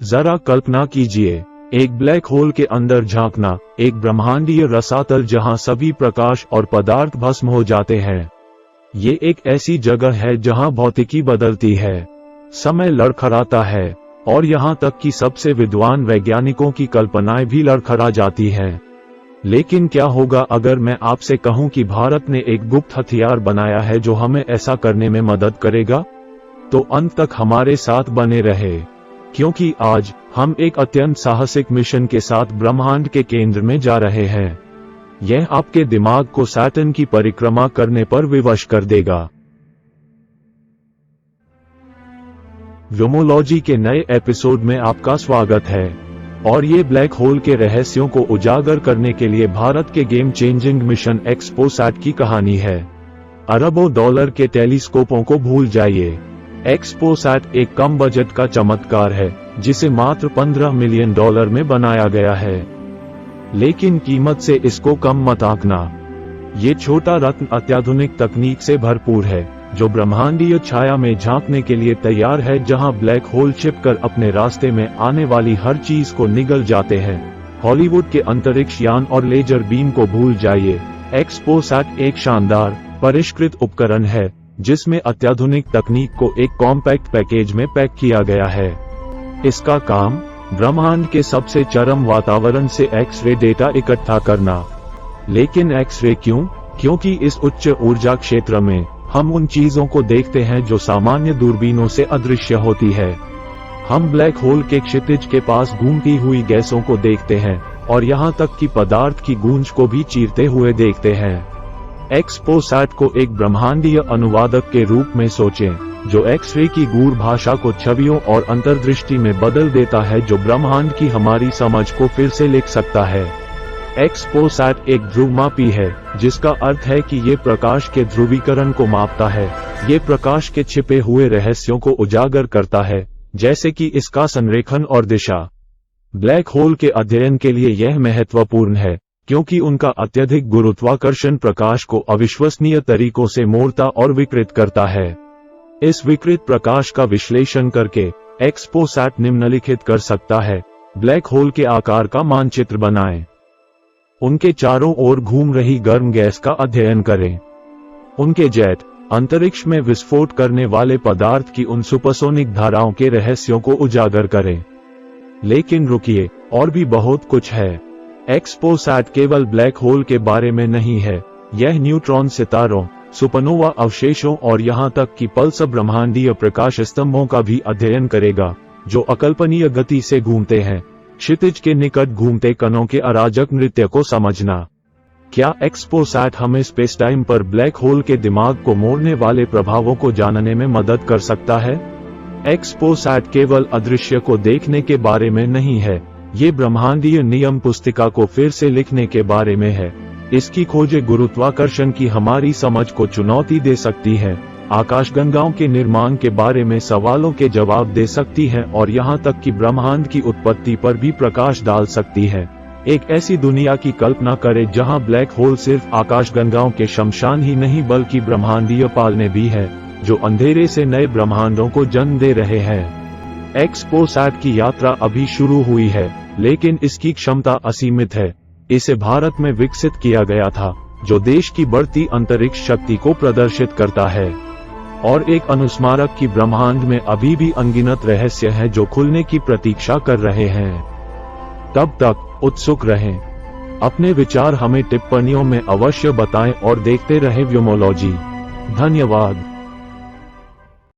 जरा कल्पना कीजिए, एक ब्लैक होल के अंदर झांकना, एक ब्रह्मांडीय रसातल जहां सभी प्रकाश और पदार्थ भस्म हो जाते हैं। ये एक ऐसी जगह है जहां भौतिकी बदलती है, समय लड़खड़ाता है, और यहां तक कि सबसे विद्वान वैज्ञानिकों की कल्पनाएं भी लड़खड़ा जाती हैं। लेकिन क्या होगा अगर मैं आपसे कहूं कि भारत ने एक गुप्त हथियार बनाया है जो हमें ऐसा करने में मदद करेगा? तो अंत तक हमारे साथ बने रहे, क्योंकि आज हम एक अत्यंत साहसिक मिशन के साथ ब्रह्मांड के केंद्र में जा रहे हैं। यह आपके दिमाग को सैटर्न की परिक्रमा करने पर विवश कर देगा। व्योमोलॉजी के नए एपिसोड में आपका स्वागत है, और ये ब्लैक होल के रहस्यों को उजागर करने के लिए भारत के गेम चेंजिंग मिशन एक्सपोसैट की कहानी है। अरबों डॉलर के टेलीस्कोपों को भूल जाइए। एक्सपोसैट एक कम बजट का चमत्कार है जिसे मात्र $15 मिलियन में बनाया गया है। लेकिन कीमत से इसको कम मत आंकना। ये छोटा रत्न अत्याधुनिक तकनीक से भरपूर है, जो ब्रह्मांडीय छाया में झांकने के लिए तैयार है, जहां ब्लैक होल छिपकर अपने रास्ते में आने वाली हर चीज को निगल जाते हैं। हॉलीवुड के अंतरिक्ष यान और लेजर बीम को भूल जाइए। एक्सपोसैट एक शानदार परिष्कृत उपकरण है जिसमें अत्याधुनिक तकनीक को एक कॉम्पैक्ट पैकेज में पैक किया गया है। इसका काम ब्रह्मांड के सबसे चरम वातावरण से एक्स-रे डेटा इकट्ठा करना। लेकिन एक्स-रे क्यों? क्योंकि इस उच्च ऊर्जा क्षेत्र में हम उन चीजों को देखते हैं जो सामान्य दूरबीनों से अदृश्य होती है। हम ब्लैक होल के क्षितिज के पास घूमती हुई गैसों को देखते हैं, और यहाँ तक कि पदार्थ की गूंज को भी चीरते हुए देखते हैं। एक्सपोसैट को एक ब्रह्मांडीय अनुवादक के रूप में सोचें, जो एक्स-रे की गूढ़ भाषा को छवियों और अंतर्दृष्टि में बदल देता है, जो ब्रह्मांड की हमारी समझ को फिर से लिख सकता है। एक्सपोसैट एक ध्रुवमापी है, जिसका अर्थ है कि ये प्रकाश के ध्रुवीकरण को मापता है। ये प्रकाश के छिपे हुए रहस्यों को उजागर करता है, जैसे कि इसका संरेखन और दिशा। ब्लैक होल के अध्ययन के लिए यह महत्वपूर्ण है, क्योंकि उनका अत्यधिक गुरुत्वाकर्षण प्रकाश को अविश्वसनीय तरीकों से मोड़ता और विकृत करता है। इस विकृत प्रकाश का विश्लेषण करके एक्सपोसैट निम्नलिखित कर सकता है। ब्लैक होल के आकार का मानचित्र बनाएं। उनके चारों ओर घूम रही गर्म गैस का अध्ययन करें। उनके जेट, अंतरिक्ष में विस्फोट करने वाले पदार्थ की उन सुपरसोनिक धाराओं के रहस्यों को उजागर करें। लेकिन रुकिए, और भी बहुत कुछ है। एक्सपोसैट केवल ब्लैक होल के बारे में नहीं है, यह न्यूट्रॉन सितारों, सुपरनोवा अवशेषों और यहां तक कि पल्सर ब्रह्मांडीय प्रकाश स्तंभों का भी अध्ययन करेगा, जो अकल्पनीय गति से घूमते हैं। क्षितिज के निकट घूमते कणों के अराजक नृत्य को समझना। क्या एक्सपोसैट हमें स्पेस टाइम पर ब्लैक होल के दिमाग को मोड़ने वाले प्रभावों को जानने में मदद कर सकता है? एक्सपोसैट केवल अदृश्य को देखने के बारे में नहीं है, ये ब्रह्मांडीय नियम पुस्तिका को फिर से लिखने के बारे में है। इसकी खोजें गुरुत्वाकर्षण की हमारी समझ को चुनौती दे सकती है, आकाशगंगाओं के निर्माण के बारे में सवालों के जवाब दे सकती है, और यहाँ तक कि ब्रह्मांड की उत्पत्ति पर भी प्रकाश डाल सकती है। एक ऐसी दुनिया की कल्पना करें जहाँ ब्लैक होल सिर्फ आकाशगंगाओं के शमशान ही नहीं बल्कि ब्रह्मांडीय पालने भी है, जो अंधेरे से नए ब्रह्मांडों को जन्म दे रहे हैं। एक्सपोसैट की यात्रा अभी शुरू हुई है, लेकिन इसकी क्षमता असीमित है। इसे भारत में विकसित किया गया था, जो देश की बढ़ती अंतरिक्ष शक्ति को प्रदर्शित करता है, और एक अनुस्मारक की ब्रह्मांड में अभी भी अनगिनत रहस्य हैं जो खुलने की प्रतीक्षा कर रहे हैं। तब तक उत्सुक रहें। अपने विचार हमें टिप्पणियों में अवश्य बताएं और देखते रहें व्योमोलॉजी। धन्यवाद।